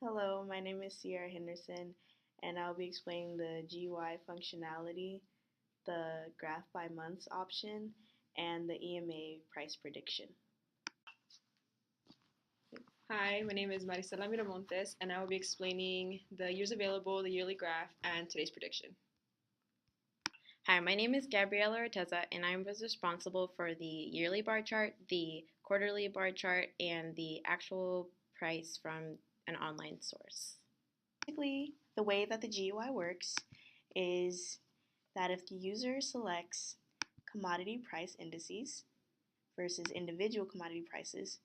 Hello, my name is Sierra Henderson, and I'll be explaining the GUI functionality, the graph by months option, and the EMA price prediction. Hi, my name is Marisela Miramontes, and I will be explaining the years available, the yearly graph, and today's prediction. Hi, my name is Gabriela Orteza, and I was responsible for the yearly bar chart, the quarterly bar chart, and the actual price from an online source. Basically, the way that the GUI works is that if the user selects commodity price indices versus individual commodity prices,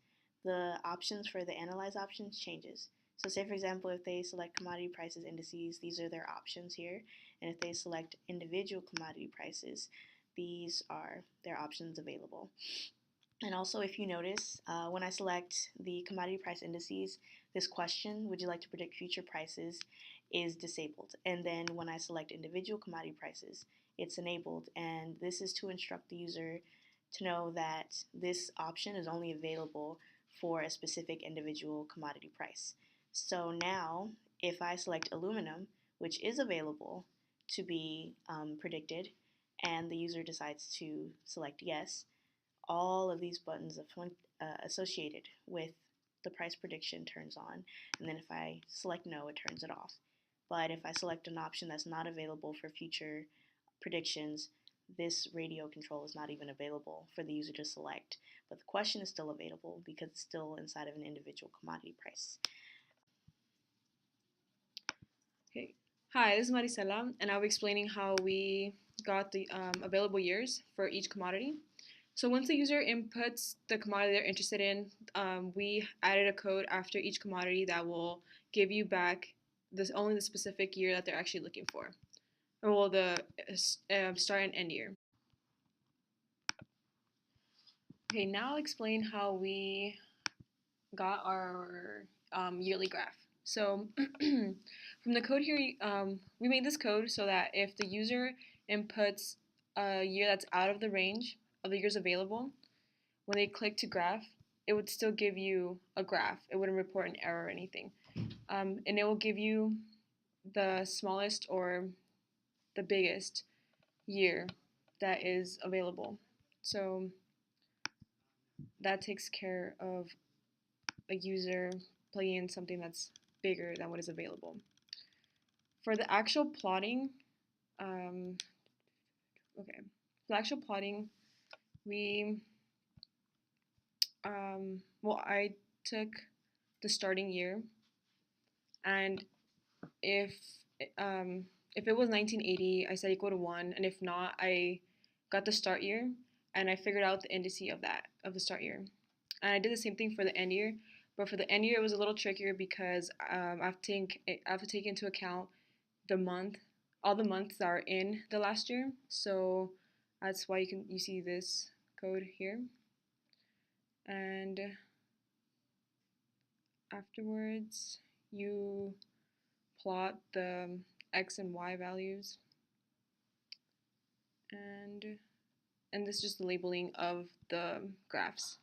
the options for the analyze options changes. So say for example, if they select commodity prices indices, these are their options here. And if they select individual commodity prices, these are their options available. And also, if you notice, when I select the commodity price indices, this question, would you like to predict future prices, is disabled. And then when I select individual commodity prices, it's enabled. And this is to instruct the user to know that this option is only available for a specific individual commodity price. So now, if I select aluminum, which is available to be predicted, and the user decides to select yes, all of these buttons associated with the price prediction turns on, and then if I select no, it turns it off. But if I select an option that's not available for future predictions, this radio control is not even available for the user to select, but the question is still available because it's still inside of an individual commodity price. Okay. Hi, this is Marisela, and I'll be explaining how we got the available years for each commodity. So once the user inputs the commodity they're interested in, we added a code after each commodity that will give you back only the specific year that they're actually looking for. Or well, the start and end year. Okay, now I'll explain how we got our yearly graph. So from the code here, we made this code so that if the user inputs a year that's out of the range of the years available, when they click to graph, it would still give you a graph. It wouldn't report an error or anything. And it will give you the smallest or the biggest year that is available. So that takes care of a user plugging in something that's bigger than what is available. For the actual plotting, for the actual plotting, we, I took the starting year, and if it was 1980, I said equal to 1, and if not, I got the start year, and I figured out the indice of that, of the start year. And I did the same thing for the end year, but for the end year, it was a little trickier because I have to take into account the month, all the months that are in the last year. So that's why you see this code here. And afterwards, you plot the x and y values, and this is just the labeling of the graphs.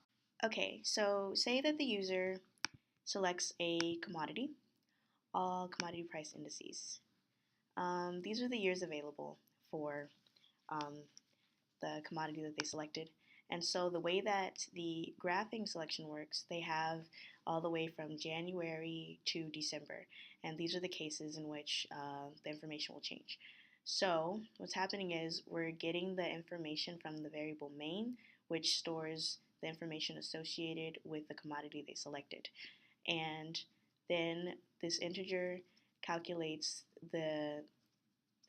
Okay, so say that the user selects a commodity, all commodity price indices. These are the years available for the commodity that they selected. And so the way that the graphing selection works, they have all the way from January to December. And these are the cases in which the information will change. So what's happening is we're getting the information from the variable main, which stores the information associated with the commodity they selected. And then this integer calculates the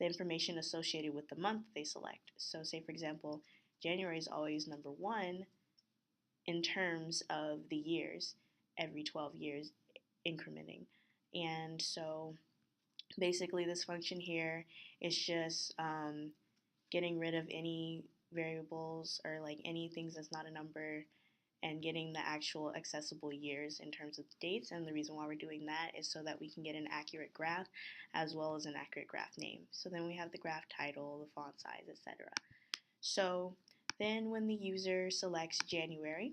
information associated with the month they select. So say for example, January is always number 1 in terms of the years, every 12 years incrementing. And so basically this function here is just getting rid of any variables or like any things that's not a number and getting the actual accessible years in terms of the dates. And the reason why we're doing that is so that we can get an accurate graph as well as an accurate graph name. So then we have the graph title, the font size, etc. So then when the user selects January,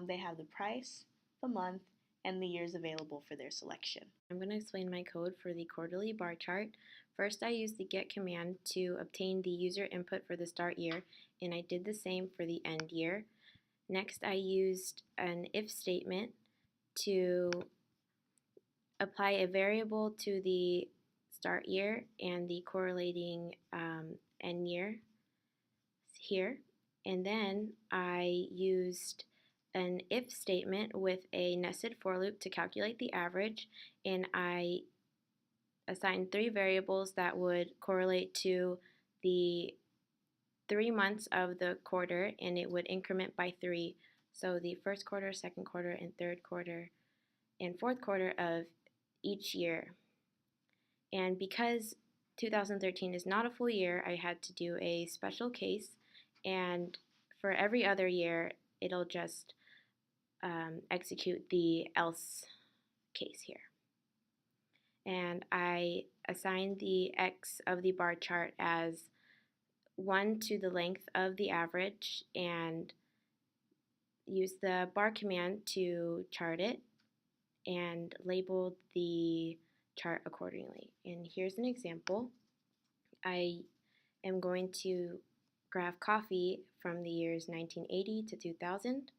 they have the price, the month, and the years available for their selection. I'm going to explain my code for the quarterly bar chart. First, I used the get command to obtain the user input for the start year, and I did the same for the end year. Next, I used an if statement to apply a variable to the start year and the correlating end year here. And then I used an if statement with a nested for loop to calculate the average, and I assigned three variables that would correlate to the 3 months of the quarter, and it would increment by 3. So the first quarter, second quarter, and third quarter, and fourth quarter of each year. And because 2013 is not a full year, I had to do a special case, and for every other year, it'll just execute the else case here. And I assigned the x of the bar chart as 1 to the length of the average and used the bar command to chart it and labeled the chart accordingly. And here's an example. I am going to graph coffee from the years 1980 to 2000,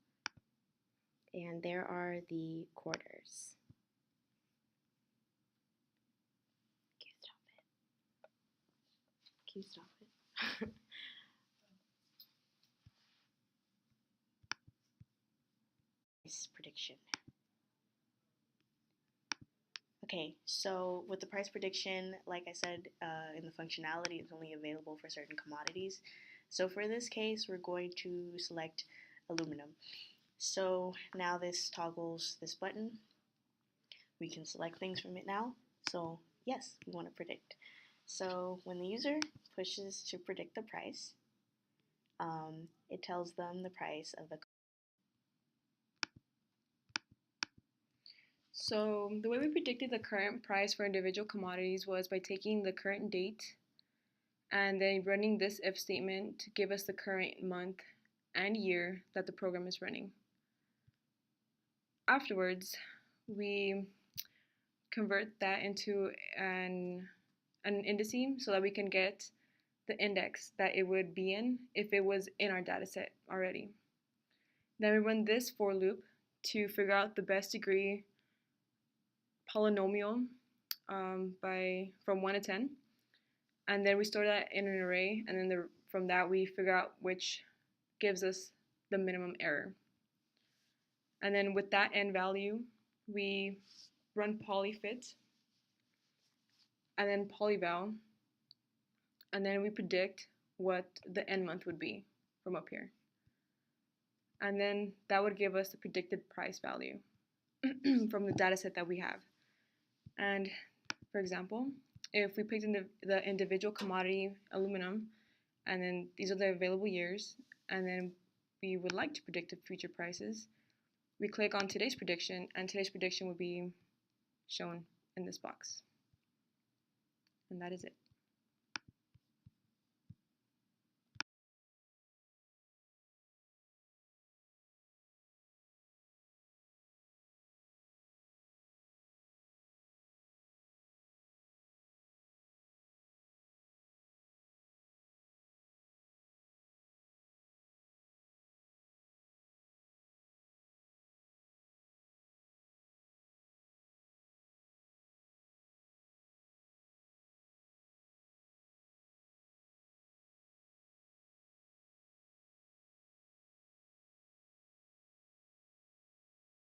and there are the quarters. Can you stop it? Price prediction. Okay, so with the price prediction, like I said in the functionality, it's only available for certain commodities. So for this case, we're going to select aluminum. So now this toggles this button. We can select things from it now. So yes, we want to predict. So when the user pushes to predict the price, it tells them the price of the. So the way we predicted the current price for individual commodities was by taking the current date and then running this if statement to give us the current month and year that the program is running. Afterwards, we convert that into an indice so that we can get the index that it would be in if it was in our data set already. Then we run this for loop to figure out the best degree polynomial from 1 to 10. And then we store that in an array, and then from that we figure out which gives us the minimum error. And then with that end value, we run polyfit, and then polyval, and then we predict what the end month would be from up here. And then that would give us the predicted price value from the data set that we have. And for example, if we picked in the individual commodity aluminum, and then these are the available years, and then we would like to predict the future prices, we click on today's prediction, and today's prediction would be shown in this box. And that is it.